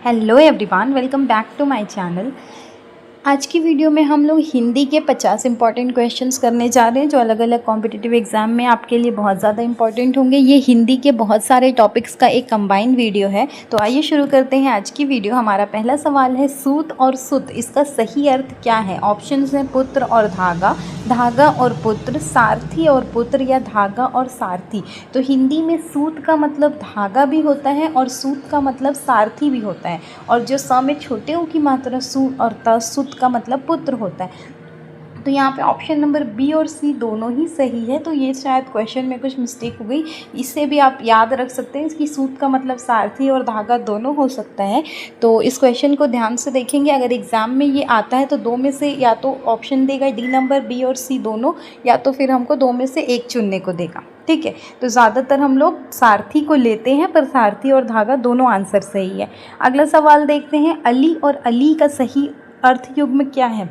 Hello everyone, welcome back to my channel. आज की video में हम लोग हिंदी के 50 इंपॉर्टेंट क्वेश्चंस करने जा रहे हैं जो अलग अलग कॉम्पिटिटिव एग्जाम में आपके लिए बहुत ज़्यादा इंपॉर्टेंट होंगे। ये हिंदी के बहुत सारे टॉपिक्स का एक कंबाइंड वीडियो है। तो आइए शुरू करते हैं आज की वीडियो। हमारा पहला सवाल है, सूत और सुत इसका सही अर्थ क्या है? ऑप्शंस हैं पुत्र और धागा, धागा और पुत्र, सारथी और पुत्र, या धागा और सारथी। तो हिंदी में सूत का मतलब धागा भी होता है और सूत का मतलब सारथी भी होता है, और जो स में छोटे ऊ की मात्रा सु और त सुत का मतलब पुत्र होता है। तो यहाँ पे ऑप्शन नंबर बी और सी दोनों ही सही है। तो ये शायद क्वेश्चन में कुछ मिस्टेक हो गई, इससे भी आप याद रख सकते हैं इसकी सूत का मतलब सारथी और धागा दोनों हो सकता है। तो इस क्वेश्चन को ध्यान से देखेंगे, अगर एग्ज़ाम में ये आता है तो दो में से या तो ऑप्शन देगा डी नंबर बी और सी दोनों, या तो फिर हमको दो में से एक चुनने को देगा। ठीक है, तो ज़्यादातर हम लोग सारथी को लेते हैं, पर सारथी और धागा दोनों आंसर सही है। अगला सवाल देखते हैं, अली और अली का सही अर्थ युग्म क्या है?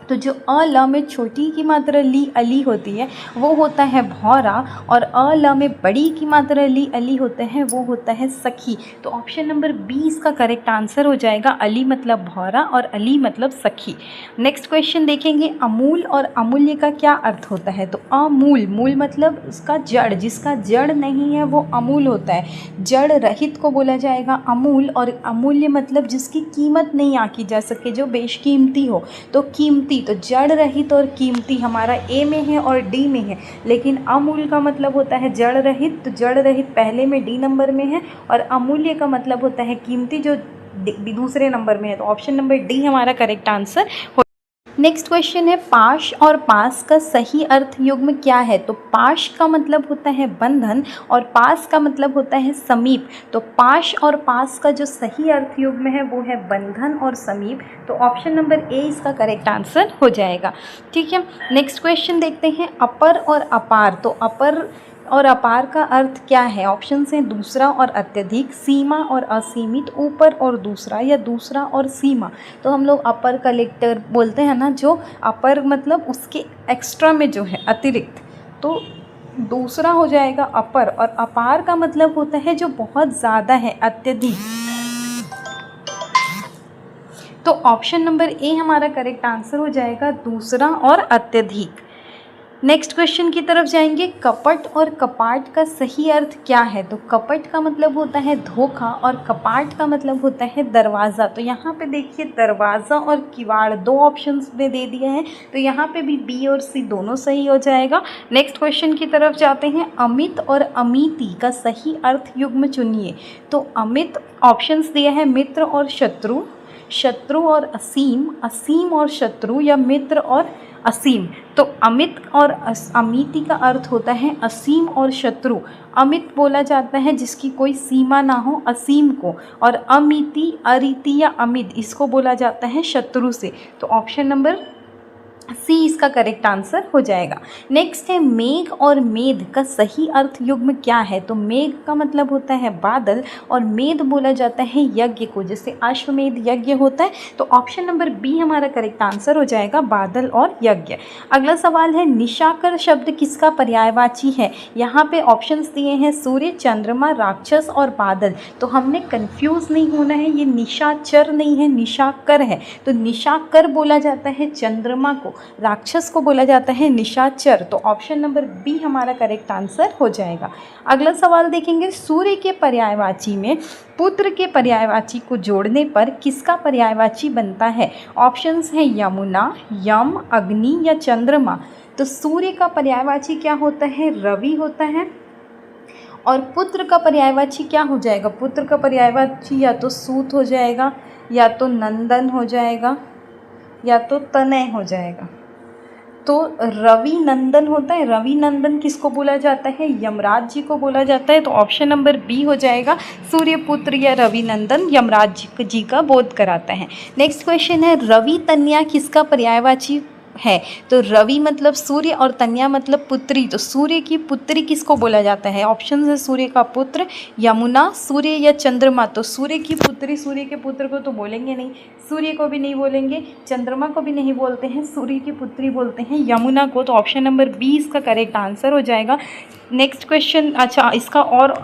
तो जो अ ल में छोटी की मात्रा ली अली होती है वो होता है भौरा, और अ ल में बड़ी की मात्रा ली अली होते हैं वो होता है सखी। तो ऑप्शन नंबर बी इसका करेक्ट आंसर हो जाएगा। अली मतलब भौरा और अली मतलब सखी। नेक्स्ट क्वेश्चन देखेंगे, अमूल और अमूल्य का क्या अर्थ होता है? तो अमूल, मूल मतलब उसका जड़, जिसका जड़ नहीं है वो अमूल होता है। जड़ रहित को बोला जाएगा अमूल, और अमूल्य मतलब जिसकी कीमत नहीं आंकी जा सके, जो बेशकीमती हो। तो कीमती, तो जड़ रहित और कीमती हमारा ए में है और डी में है, लेकिन अमूल का मतलब होता है जड़ रहित। तो जड़ रहित पहले में डी नंबर में है, और अमूल्य का मतलब होता है कीमती, जो दूसरे नंबर में है। तो ऑप्शन नंबर डी हमारा करेक्ट आंसर हो। नेक्स्ट क्वेश्चन है, पाश और पास का सही अर्थ युग्म क्या है? तो पाश का मतलब होता है बंधन, और पास का मतलब होता है समीप। तो पाश और पास का जो सही अर्थ युग्म है वो है बंधन और समीप। तो ऑप्शन नंबर ए इसका करेक्ट आंसर हो जाएगा। ठीक है, नेक्स्ट क्वेश्चन देखते हैं, अपर और अपार। तो अपर और अपार का अर्थ क्या है? ऑप्शन हैं दूसरा और अत्यधिक, सीमा और असीमित, ऊपर और दूसरा, या दूसरा और सीमा। तो हम लोग अपर कलेक्टर बोलते हैं ना, जो अपर मतलब उसके एक्स्ट्रा में जो है अतिरिक्त, तो दूसरा हो जाएगा अपर, और अपार का मतलब होता है जो बहुत ज़्यादा है, अत्यधिक। तो ऑप्शन नंबर ए हमारा करेक्ट आंसर हो जाएगा, दूसरा और अत्यधिक। नेक्स्ट क्वेश्चन की तरफ जाएंगे, कपट और कपाट का सही अर्थ क्या है? तो कपट का मतलब होता है धोखा, और कपाट का मतलब होता है दरवाज़ा। तो यहाँ पे देखिए, दरवाज़ा और किवाड़ दो ऑप्शंस में दे दिए हैं, तो यहाँ पे भी बी और सी दोनों सही हो जाएगा। नेक्स्ट क्वेश्चन की तरफ जाते हैं, अमित और अमिति का सही अर्थ युग्म चुनिए। तो अमित ऑप्शंस दिए हैं मित्र और शत्रु, शत्रु और असीम, असीम और शत्रु, या मित्र और असीम। तो अमित और अमिति का अर्थ होता है असीम और शत्रु। अमित बोला जाता है जिसकी कोई सीमा ना हो, असीम को, और अमिति, अरीति या अमित इसको बोला जाता है शत्रु से। तो ऑप्शन नंबर सी इसका करेक्ट आंसर हो जाएगा। नेक्स्ट है, मेघ और मेध का सही अर्थ युग्म क्या है? तो मेघ का मतलब होता है बादल, और मेध बोला जाता है यज्ञ को, जैसे अश्वमेध यज्ञ होता है। तो ऑप्शन नंबर बी हमारा करेक्ट आंसर हो जाएगा, बादल और यज्ञ। अगला सवाल है, निशाकर शब्द किसका पर्यायवाची है? यहाँ पे ऑप्शंस दिए हैं सूर्य, चंद्रमा, राक्षस और बादल। तो हमने कंफ्यूज नहीं होना है, ये निशाचर नहीं है, निशाकर है। तो निशाकर बोला जाता है चंद्रमा को, राक्षस को बोला जाता है निशाचर। तो ऑप्शन नंबर बी हमारा करेक्ट आंसर हो जाएगा। अगला सवाल देखेंगे, सूर्य के पर्यायवाची में पुत्र के पर्यायवाची को जोड़ने पर किसका पर्यायवाची बनता है? ऑप्शंस हैं यमुना, यम, अग्नि या चंद्रमा। तो सूर्य का पर्यायवाची क्या होता है? रवि होता है। और पुत्र का पर्यायवाची क्या हो जाएगा? पुत्र का पर्यायवाची या तो सूत हो जाएगा, या तो नंदन हो जाएगा, या तो तनय हो जाएगा। तो रवि नंदन होता है। रवि नंदन किसको बोला जाता है? यमराज जी को बोला जाता है। तो ऑप्शन नंबर बी हो जाएगा, सूर्यपुत्र या रवि नंदन यमराज जी का बोध कराता है। नेक्स्ट क्वेश्चन है, रवि तन्या किसका पर्यायवाची है? तो रवि मतलब सूर्य और तन्या मतलब पुत्री। तो सूर्य की पुत्री किसको बोला जाता है? ऑप्शन है सूर्य का पुत्र, यमुना, सूर्य या चंद्रमा। तो सूर्य की पुत्री, सूर्य के पुत्र को तो बोलेंगे नहीं, सूर्य को भी नहीं बोलेंगे, चंद्रमा को भी नहीं बोलते हैं, सूर्य की पुत्री बोलते हैं यमुना को। तो ऑप्शन नंबर बी इसका करेक्ट आंसर हो जाएगा। नेक्स्ट क्वेश्चन, अच्छा इसका और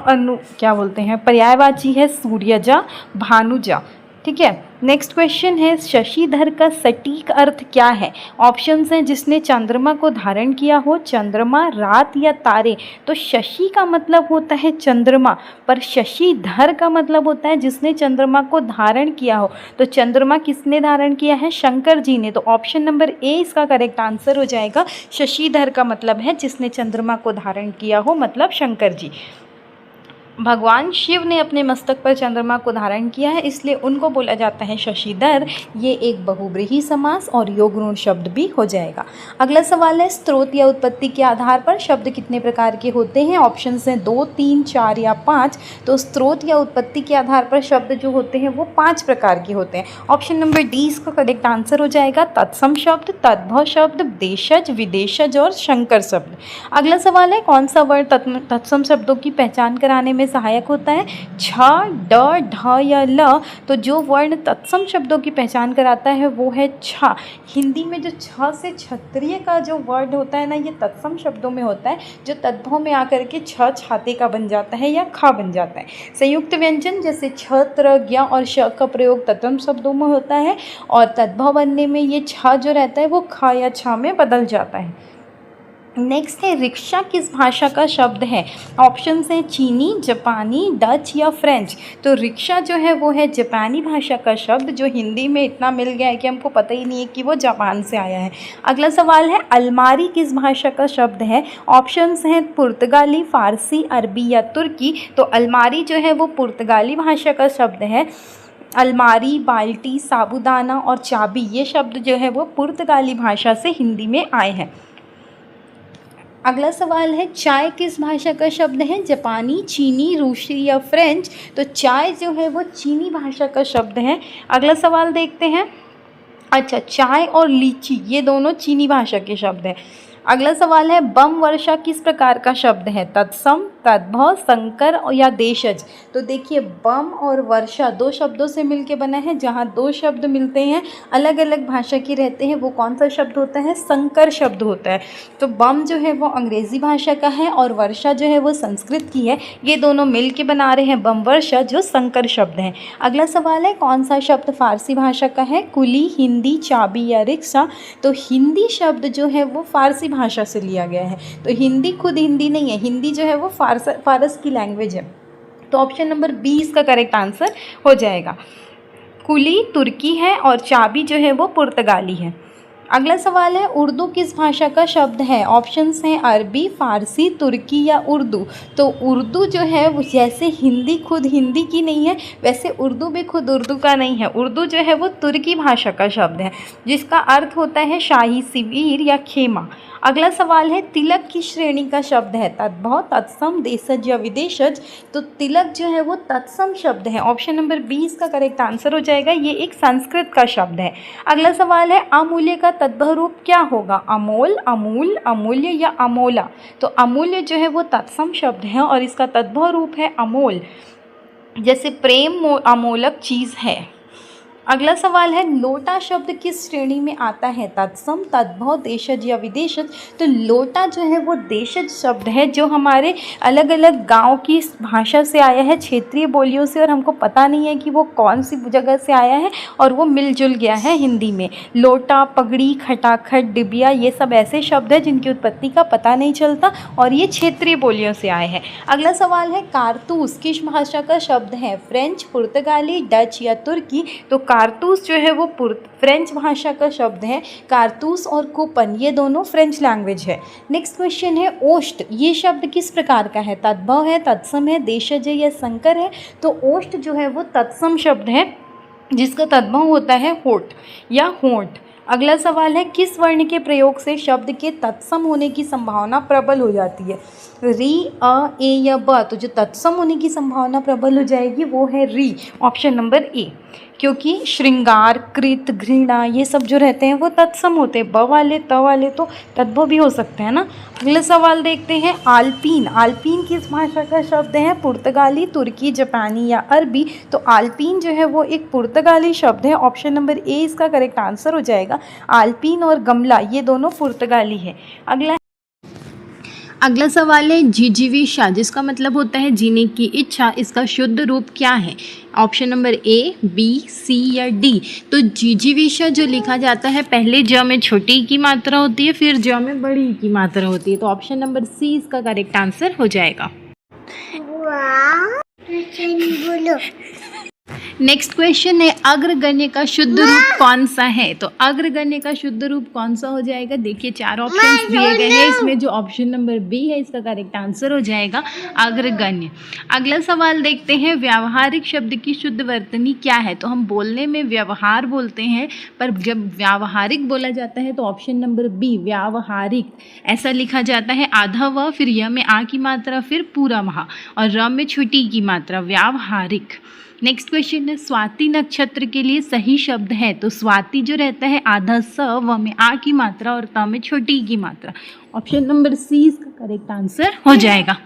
क्या बोलते हैं, पर्यायवाची है सूर्यजा, भानुजा। ठीक है। नेक्स्ट क्वेश्चन है शशिधर का सटीक अर्थ क्या है। ऑप्शंस हैं जिसने चंद्रमा को धारण किया हो, चंद्रमा, रात या तारे। तो शशि का मतलब होता है चंद्रमा, पर शशिधर का मतलब होता है जिसने चंद्रमा को धारण किया हो। तो चंद्रमा किसने धारण किया है? शंकर जी ने। तो ऑप्शन नंबर ए इसका करेक्ट आंसर हो जाएगा। शशिधर का मतलब है जिसने चंद्रमा को धारण किया हो, मतलब शंकर जी। भगवान शिव ने अपने मस्तक पर चंद्रमा को धारण किया है, इसलिए उनको बोला जाता है शशिधर। ये एक बहुब्रीहि समास और योग ऋण शब्द भी हो जाएगा। अगला सवाल है स्त्रोत या उत्पत्ति के आधार पर शब्द कितने प्रकार के होते हैं। ऑप्शंस हैं 2, 3, 4 या 5। तो स्त्रोत या उत्पत्ति के आधार पर शब्द जो होते हैं वो 5 प्रकार के होते हैं। ऑप्शन नंबर डी इसका करेक्ट आंसर हो जाएगा। तत्सम शब्द, तद्भव शब्द, देशज, विदेशज और शंकर शब्द। अगला सवाल है कौन सा वर्ड तत्सम शब्दों की पहचान कराने में सहायक होता है। छ, ड, ढ या ल। तो जो वर्ण तत्सम शब्दों की पहचान कराता है वो है छ। हिंदी में जो छ से क्षत्रिय का जो वर्ड होता है ना, ये तत्सम शब्दों में होता है, जो तद्भव में आकर के छ छाते का बन जाता है या खा बन जाता है। संयुक्त व्यंजन जैसे छ, त्र, ज्ञ और श का प्रयोग तत्सम शब्दों में होता है, और तद्भव बनने में ये छ जो रहता है वो खा या छ में बदल जाता है। नेक्स्ट है रिक्शा किस भाषा का शब्द है। ऑप्शंस हैं चीनी, जापानी, डच या फ्रेंच। तो रिक्शा जो है वो है जापानी भाषा का शब्द, जो हिंदी में इतना मिल गया है कि हमको पता ही नहीं है कि वो जापान से आया है। अगला सवाल है अलमारी किस भाषा का शब्द है। ऑप्शंस हैं पुर्तगाली, फारसी, अरबी या तुर्की। तो अलमारी जो है वो पुर्तगाली भाषा का शब्द है। अलमारी, बाल्टी, साबूदाना और चाबी ये शब्द जो है वो पुर्तगाली भाषा से हिंदी में आए हैं। अगला सवाल है चाय किस भाषा का शब्द है। जापानी, चीनी, रूसी या फ्रेंच। तो चाय जो है वो चीनी भाषा का शब्द है। अगला सवाल देखते हैं। अच्छा, चाय और लीची ये दोनों चीनी भाषा के शब्द हैं। अगला सवाल है बम वर्षा किस प्रकार का शब्द है। तत्सम, तद्भव, संकर या देशज। तो देखिए बम और वर्षा दो शब्दों से मिलके बना है। जहाँ दो शब्द मिलते हैं अलग अलग भाषा के रहते हैं वो कौन सा शब्द होता है। संकर शब्द होता है। तो बम जो है वो अंग्रेज़ी भाषा का है और वर्षा जो है वो संस्कृत की है। ये दोनों मिल के बना रहे हैं बम वर्षा, जो संकर शब्द हैं। अगला सवाल है कौन सा शब्द फारसी भाषा का है। कुली, हिंदी, चाबी या रिक्शा। तो हिंदी शब्द जो है वो फारसी भाषा से लिया गया है। तो हिंदी खुद हिंदी नहीं है, हिंदी जो है वो फारस की लैंग्वेज है। तो ऑप्शन नंबर बी इसका करेक्ट आंसर हो जाएगा। कुली तुर्की है और चाबी जो है वो पुर्तगाली है। अगला सवाल है उर्दू किस भाषा का शब्द है। ऑप्शंस हैं अरबी, फारसी, तुर्की या उर्दू। तो उर्दू जो है वो जैसे हिंदी खुद हिंदी की नहीं है, वैसे उर्दू भी खुद उर्दू का नहीं है। उर्दू जो है वो तुर्की भाषा का शब्द है, जिसका अर्थ होता है शाही शिविर या खेमा। अगला सवाल है तिलक किस श्रेणी का शब्द है। तद्भव, तत्सम, देशज या विदेशज। तो तिलक जो है वो तत्सम शब्द है। ऑप्शन नंबर 20 का करेक्ट आंसर हो जाएगा। ये एक संस्कृत का शब्द है। अगला सवाल है अमूल्य का तद्भव रूप क्या होगा। अमोल, अमूल, अमूल्य या अमोला। तो अमूल्य जो है वो तत्सम शब्द है और इसका तद्भव रूप है अमोल, जैसे प्रेम अमोलक चीज़ है। अगला सवाल है लोटा शब्द किस श्रेणी में आता है। तत्सम, तद्भव, देशज या विदेशज। तो लोटा जो है वो देशज शब्द है, जो हमारे अलग अलग गांव की भाषा से आया है, क्षेत्रीय बोलियों से, और हमको पता नहीं है कि वो कौन सी जगह से आया है और वो मिलजुल गया है हिंदी में। लोटा, पगड़ी, खटाखट, डिबिया ये सब ऐसे शब्द हैं जिनकी उत्पत्ति का पता नहीं चलता और ये क्षेत्रीय बोलियों से आए हैं। अगला सवाल है कारतूस किस भाषा का शब्द है। फ्रेंच, पुर्तगाली, डच या तुर्की। तो कारतूस जो है वो फ्रेंच भाषा का शब्द है। कारतूस और कूपन ये दोनों फ्रेंच लैंग्वेज है। नेक्स्ट क्वेश्चन है ओष्ट ये शब्द किस प्रकार का है। तद्भव है, तत्सम है, देशज है या संकर है। तो ओष्ट जो है वो तत्सम शब्द है, जिसका तद्भव होता है होठ या होंठ। अगला सवाल है किस वर्ण के प्रयोग से शब्द के तत्सम होने की संभावना प्रबल हो जाती है। री, अ, ए या ब। तो जो तत्सम होने की संभावना प्रबल हो जाएगी वो है री, ऑप्शन नंबर ए। क्योंकि श्रृंगार, कृत, घृणा ये सब जो रहते हैं वो तत्सम होते हैं। ब वाले, त वाले तो तद्भव भी हो सकते हैं ना। अगला सवाल देखते हैं आल्पीन। आल्पीन किस भाषा का शब्द है। पुर्तगाली, तुर्की, जापानी या अरबी। तो आल्पीन जो है वो एक पुर्तगाली शब्द है। ऑप्शन नंबर ए इसका करेक्ट आंसर हो जाएगा। आल्पीन और गमला ये दोनों पुर्तगाली है। अगला सवाल है जिजीविषा, जिसका मतलब होता है जीने की इच्छा, इसका शुद्ध रूप क्या है? ऑप्शन नंबर ए, बी, सी या डी। तो जिजीविषा जो लिखा जाता है पहले ज में छोटी की मात्रा होती है, फिर ज में बड़ी की मात्रा होती है। तो ऑप्शन नंबर सी इसका करेक्ट आंसर हो जाएगा। बोलो। नेक्स्ट क्वेश्चन है अग्रगण्य का शुद्ध रूप कौन सा है? तो अग्रगण्य का शुद्ध रूप कौन सा हो जाएगा? देखिए 4 ऑप्शंस दिए गए हैं, इसमें जो ऑप्शन नंबर बी है इसका करेक्ट आंसर हो जाएगा अग्रगण्य। अगला सवाल देखते हैं व्यावहारिक शब्द की शुद्ध वर्तनी क्या है? तो हम बोलने में व्यवहार बोलते हैं, पर जब व्यावहारिक बोला जाता है तो ऑप्शन नंबर बी व्यावहारिक ऐसा लिखा जाता है, आधा व, फिर य में आ की मात्रा, फिर पूरा महा और र में छोटी की मात्रा, व्यावहारिक। नेक्स्ट क्वेश्चन है स्वाति नक्षत्र के लिए सही शब्द है? तो स्वाति जो रहता है आधा स, व में आ की मात्रा और त में छोटी की मात्रा। ऑप्शन नंबर सी इसका करेक्ट आंसर हो जाएगा।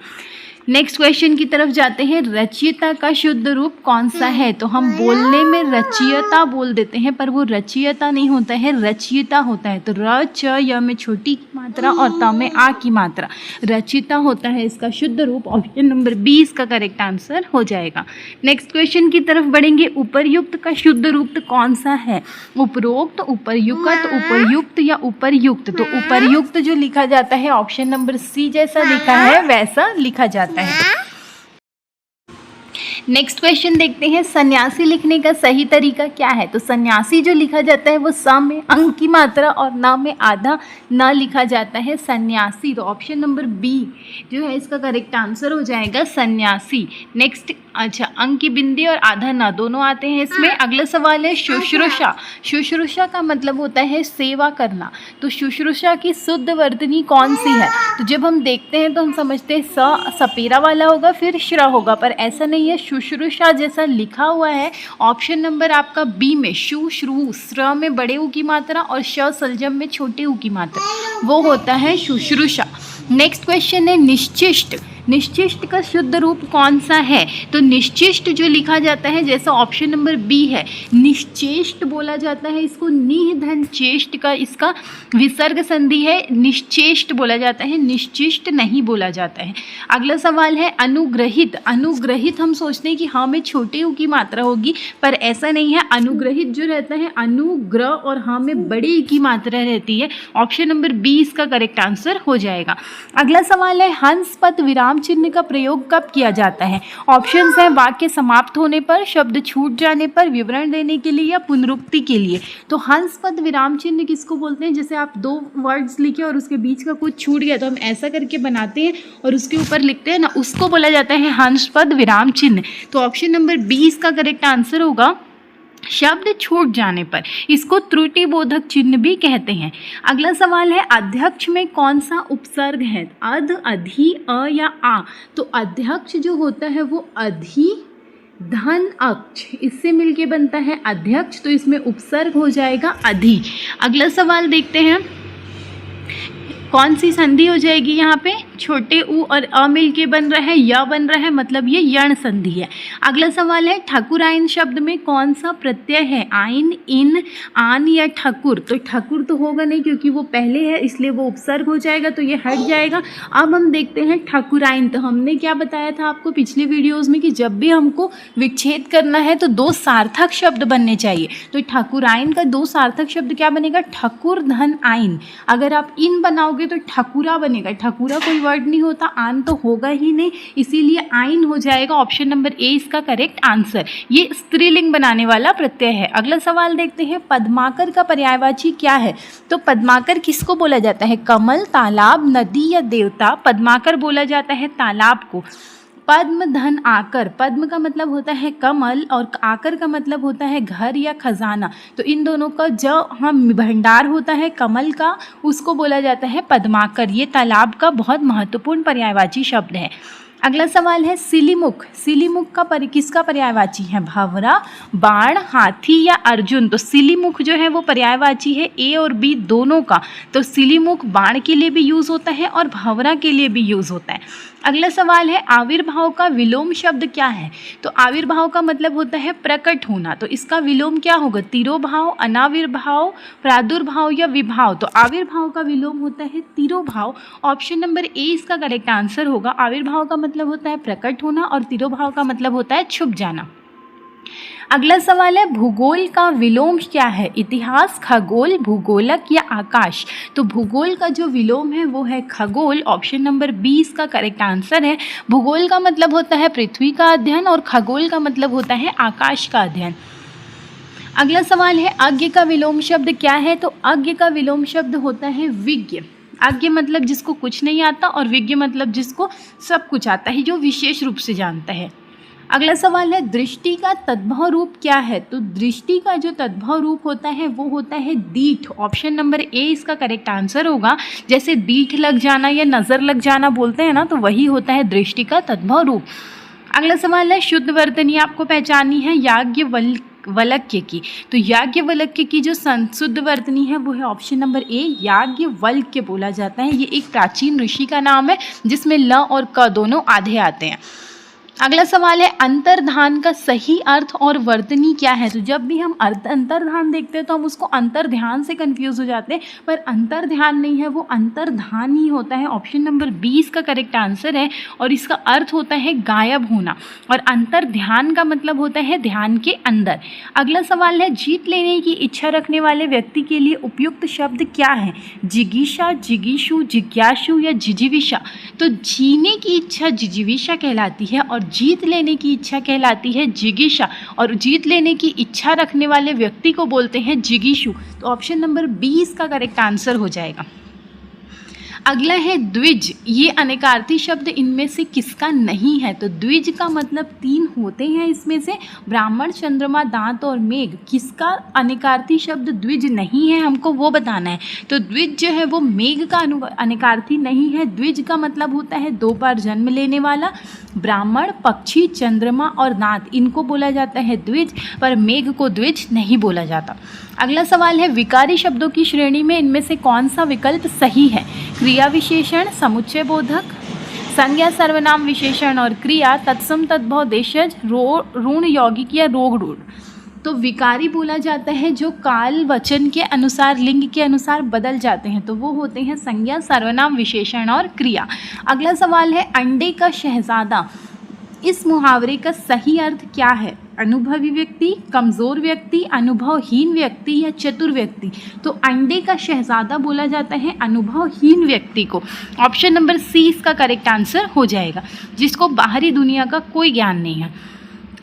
नेक्स्ट क्वेश्चन की तरफ जाते हैं रचयिता का शुद्ध रूप कौन सा है? तो हम बोलने में रचयिता बोल देते हैं, पर वो रचयिता नहीं होता है, रचयिता होता है। तो र, च, य में छोटी की मात्रा और त में आ की मात्रा, रचयिता होता है इसका शुद्ध रूप। ऑप्शन नंबर बी इसका करेक्ट आंसर हो जाएगा। नेक्स्ट क्वेश्चन की तरफ बढ़ेंगे उपर्युक्त का शुद्ध रूप कौन सा है? उपरोक्त, उपर्युक्त, उपर्युक्त या उपर्युक्त। तो उपर्युक्त जो लिखा जाता है ऑप्शन नंबर सी जैसा लिखा है वैसा लिखा जाता है। नेक्स्ट क्वेश्चन देखते हैं सन्यासी लिखने का सही तरीका क्या है? तो सन्यासी जो लिखा जाता है वो स में अंक की मात्रा और न में आधा न लिखा जाता है, सन्यासी। तो ऑप्शन नंबर बी जो है इसका करेक्ट आंसर हो जाएगा सन्यासी। नेक्स्ट अच्छा अंक की बिंदी और आधा न दोनों आते हैं इसमें। अगला सवाल है शुश्रूषा। शुश्रूषा का मतलब होता है सेवा करना। तो शुश्रूषा की शुद्ध वर्तनी कौन सी है? तो जब हम देखते हैं तो हम समझते हैं स सपेरा वाला होगा फिर श्र होगा, पर ऐसा नहीं है। शुश्रूषा जैसा लिखा हुआ है ऑप्शन नंबर आपका बी में शु, श्रु, स्र में बड़े ऊ की मात्रा और श सलजम में छोटे ऊ की मात्रा, वो होता है शुश्रूषा। नेक्स्ट क्वेश्चन है निश्चिष्ट। निश्चिष्ट का शुद्ध रूप कौन सा है? तो निश्चिष्ट जो लिखा जाता है जैसा ऑप्शन नंबर बी है निश्चेष्ट बोला जाता है इसको, निह धन चेष्ट का इसका विसर्ग संधि है, निश्चेष्ट बोला जाता है, निश्चिष्ट नहीं बोला जाता है। अगला सवाल है अनुग्रहित। अनुग्रहित हम सोचते हैं कि हाँ में छोटे ऊ की मात्रा होगी, पर ऐसा नहीं है। अनुग्रहित जो रहता है अनुग्रह और हाँ में बड़े ई की मात्रा रहती है। ऑप्शन नंबर बी इसका करेक्ट आंसर हो जाएगा। अगला सवाल है हंस पद विराम चिन्ह का प्रयोग कब किया जाता है? ऑप्शंस हैं वाक्य समाप्त होने पर, शब्द छूट जाने पर, विवरण देने के लिए या पुनरुक्ति के लिए। तो हंस पद विराम चिन्ह किसको बोलते हैं? जैसे आप 2 वर्ड्स लिखे और उसके बीच का कुछ छूट गया तो हम ऐसा करके बनाते हैं और उसके ऊपर लिखते हैं ना, उसको बोला जाता है हंस पद विराम चिन्ह। तो ऑप्शन नंबर बी इसका करेक्ट आंसर होगा। शब्द छूट जाने पर इसको त्रुटि बोधक चिन्ह भी कहते हैं। अगला सवाल है अध्यक्ष में कौन सा उपसर्ग है? अध, अधि, अ या आ। तो अध्यक्ष जो होता है वो अधि धन अक्ष, इससे मिलके बनता है अध्यक्ष, तो इसमें उपसर्ग हो जाएगा अधि। अगला सवाल देखते हैं कौन सी संधि हो जाएगी यहाँ पे? छोटे ऊ और अ मिल के बन रहा है, य बन रहा है, मतलब ये यण संधि है। अगला सवाल है ठकुर आइन शब्द में कौन सा प्रत्यय है? आइन, इन, आन या ठकुर। तो ठकुर तो होगा नहीं क्योंकि वो पहले है, इसलिए वो उपसर्ग हो जाएगा, तो ये हट जाएगा। अब हम देखते हैं ठकुर आइन। तो हमने क्या बताया था आपको पिछले वीडियोस में कि जब भी हमको विच्छेद करना है तो 2 सार्थक शब्द बनने चाहिए। तो ठकुर आइन का 2 सार्थक शब्द क्या बनेगा? ठकुर धन आइन। अगर आप इन बनाओगे तो ठकुरा बनेगा। ठकुरा कोई वर्ड नहीं होता, आन तो होगा ही नहीं, इसीलिए आइन हो जाएगा। ऑप्शन नंबर ए इसका करेक्ट आंसर। ये स्त्रीलिंग बनाने वाला प्रत्यय है। अगला सवाल देखते हैं पद्माकर का पर्यायवाची क्या है? तो पद्माकर किसको बोला जाता है? कमल, तालाब, नदी या देवता। पद्माकर बोला जाता है तालाब को। पद्म धन आकर, पद्म का मतलब होता है कमल और आकर का मतलब होता है घर या खजाना। तो इन दोनों का जो हम भंडार होता है कमल का, उसको बोला जाता है पद्माकर। ये तालाब का बहुत महत्वपूर्ण पर्यायवाची शब्द है। अगला सवाल है सिलीमुख। सिलीमुख का किसका पर्यायवाची है? भंवरा, बाण, हाथी या अर्जुन। तो सिलीमुख जो है वो पर्यायवाची है ए और बी दोनों का। तो सिलीमुख बाण के लिए भी यूज़ होता है और भंवरा के लिए भी यूज़ होता है। अगला सवाल है आविर्भाव का विलोम शब्द क्या है। तो आविर्भाव का मतलब होता है प्रकट होना, तो इसका विलोम क्या होगा, तिरोभाव, अनाविर्भाव, प्रादुर्भाव या विभाव। तो आविर्भाव का विलोम होता है तिरोभाव। ऑप्शन नंबर ए इसका करेक्ट आंसर होगा। आविर्भाव का मतलब होता है प्रकट होना और तिरोभाव का मतलब होता है छुप जाना। अगला सवाल है भूगोल का विलोम क्या है। इतिहास, खगोल, भूगोलक या आकाश। तो भूगोल का जो विलोम है वो है खगोल। ऑप्शन नंबर बी इसका करेक्ट आंसर है। भूगोल का मतलब होता है पृथ्वी का अध्ययन और खगोल का मतलब होता है आकाश का अध्ययन। अगला सवाल है अज्ञ का विलोम शब्द क्या है। तो अज्ञ का विलोम शब्द होता है विज्ञ। अज्ञ मतलब जिसको कुछ नहीं आता और विज्ञ मतलब जिसको सब कुछ आता है, जो विशेष रूप से जानता है। अगला सवाल है दृष्टि का तद्भव रूप क्या है। तो दृष्टि का जो तद्भव रूप होता है वो होता है दीठ। ऑप्शन नंबर ए इसका करेक्ट आंसर होगा। जैसे दीठ लग जाना या नज़र लग जाना बोलते हैं ना, तो वही होता है दृष्टि का तद्भव रूप। अगला सवाल है शुद्ध वर्तनी आपको पहचानी है याज्ञवल्क्य की। तो याज्ञवल्क्य की जो शुद्ध वर्तनी है वो है ऑप्शन नंबर ए याज्ञवल्क्य बोला जाता है। ये एक प्राचीन ऋषि का नाम है जिसमें ल और क दोनों आधे आते हैं। अगला सवाल है अंतर्धान का सही अर्थ और वर्तनी क्या है। तो जब भी हम अंतर्धान देखते हैं तो हम उसको अंतर्ध्यान से कंफ्यूज हो जाते हैं, पर अंतर्ध्यान नहीं है, वो अंतर्धान ही होता है। ऑप्शन नंबर 20 का करेक्ट आंसर है और इसका अर्थ होता है गायब होना और अंतर्ध्यान का मतलब होता है ध्यान के अंदर। अगला सवाल है जीत लेने की इच्छा रखने वाले व्यक्ति के लिए उपयुक्त शब्द क्या है। जिगीषा, जिगीषु, जिज्ञासु या जिजीविषा। तो जीने की इच्छा जिजीविषा कहलाती है और जीत लेने की इच्छा कहलाती है जिगीषा, और जीत लेने की इच्छा रखने वाले व्यक्ति को बोलते हैं जिगीषु। तो ऑप्शन नंबर 20 का करेक्ट आंसर हो जाएगा। अगला है द्विज। ये अनेकार्थी शब्द इनमें से किसका नहीं है। तो द्विज का मतलब 3 होते हैं इसमें से, ब्राह्मण, चंद्रमा, दांत और मेघ। किसका अनेकार्थी शब्द द्विज नहीं है हमको वो बताना है। तो द्विज जो है वो मेघ का अनेकार्थी नहीं है। द्विज का मतलब होता है 2 बार जन्म लेने वाला। ब्राह्मण, पक्षी, चंद्रमा और दांत, इनको बोला जाता है द्विज, पर मेघ को द्विज नहीं बोला जाता। अगला सवाल है विकारी शब्दों की श्रेणी में इनमें से कौन सा विकल्प सही है। क्रिया विशेषण, समुच्चय बोधक, संज्ञा सर्वनाम विशेषण और क्रिया, तत्सम तद्भव देशज, ऋण यौगिक या रोग रूढ़। तो विकारी बोला जाता है जो काल वचन के अनुसार, लिंग के अनुसार बदल जाते हैं, तो वो होते हैं संज्ञा, सर्वनाम, विशेषण और क्रिया। अगला सवाल है अंडे का शहजादा। इस मुहावरे का सही अर्थ क्या है। अनुभवी व्यक्ति, कमज़ोर व्यक्ति, अनुभवहीन व्यक्ति या चतुर व्यक्ति। तो अंडे का शहजादा बोला जाता है अनुभवहीन व्यक्ति को। ऑप्शन नंबर सी इसका करेक्ट आंसर हो जाएगा, जिसको बाहरी दुनिया का कोई ज्ञान नहीं है।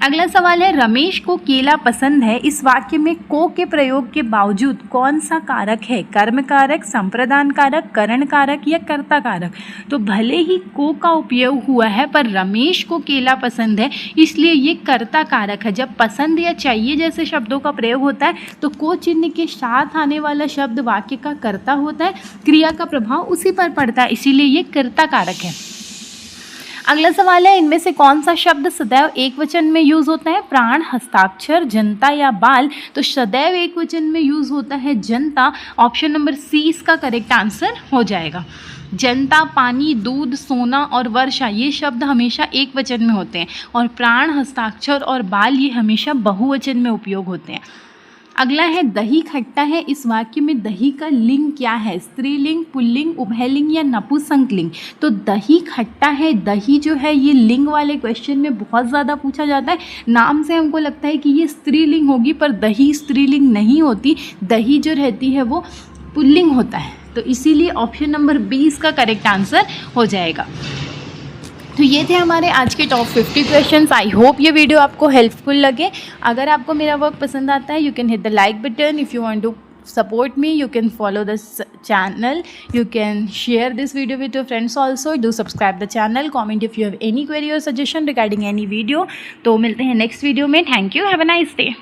अगला सवाल है रमेश को केला पसंद है। इस वाक्य में को के प्रयोग के बावजूद कौन सा कारक है। कर्म कारक, संप्रदान कारक, करण कारक या कर्ता कारक। तो भले ही को का उपयोग हुआ है पर रमेश को केला पसंद है, इसलिए ये कर्ता कारक है। जब पसंद या चाहिए जैसे शब्दों का प्रयोग होता है तो को चिन्ह के साथ आने वाला शब्द वाक्य का कर्ता होता है, क्रिया का प्रभाव उसी पर पड़ता है, इसीलिए ये कर्ता कारक है। अगला सवाल है इनमें से कौन सा शब्द सदैव एक वचन में यूज होता है। प्राण, हस्ताक्षर, जनता या बाल। तो सदैव एक वचन में यूज होता है जनता। ऑप्शन नंबर सी इसका करेक्ट आंसर हो जाएगा। जनता, पानी, दूध, सोना और वर्षा, ये शब्द हमेशा एक वचन में होते हैं, और प्राण, हस्ताक्षर और बाल ये हमेशा बहुवचन में उपयोग होते हैं। अगला है दही खट्टा है। इस वाक्य में दही का लिंग क्या है। स्त्रीलिंग, पुल्लिंग, उभयलिंग या नपुंसकलिंग। तो दही खट्टा है, दही जो है ये लिंग वाले क्वेश्चन में बहुत ज़्यादा पूछा जाता है। नाम से हमको लगता है कि ये स्त्रीलिंग होगी, पर दही स्त्रीलिंग नहीं होती, दही जो रहती है वो पुल्लिंग होता है। तो इसीलिए ऑप्शन नंबर 20 का करेक्ट आंसर हो जाएगा। तो ये थे हमारे आज के टॉप 50 क्वेश्चंस। आई होप ये वीडियो आपको हेल्पफुल लगे। अगर आपको मेरा वर्क पसंद आता है, you can hit the like button. If you want to support me, you can follow this channel, you can share this video with your friends also, do subscribe the channel, comment if you have any query or suggestion regarding any video। तो मिलते हैं next video में। Thank you, have a nice day.